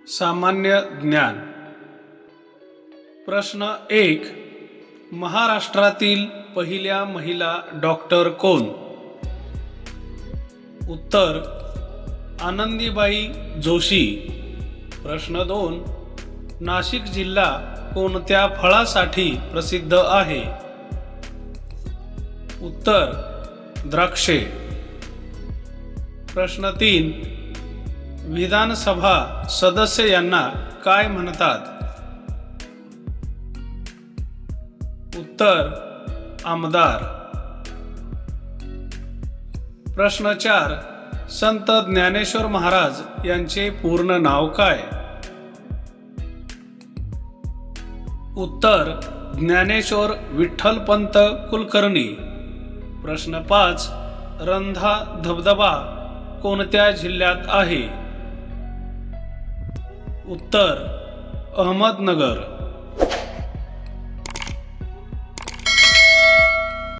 सामान्य ज्ञान प्रश्न 1. महाराष्ट्रातील पहिल्या महिला डॉक्टर कोण? उत्तर आनंदीबाई जोशी. प्रश्न 2. नाशिक जिल्हा कोणत्या फळासाठी प्रसिद्ध आहे? उत्तर द्राक्षे. प्रश्न 3. विधानसभा सदस्य यांना काय म्हणतात? उत्तर आमदार. प्रश्न 4. संत ज्ञानेश्वर महाराज यांचे पूर्ण नाव काय? उत्तर ज्ञानेश्वर विठ्ठलपंत कुलकर्णी. प्रश्न 5. रंधा धबधबा कोणत्या जिल्ह्यात आहे? उत्तर अहमदनगर.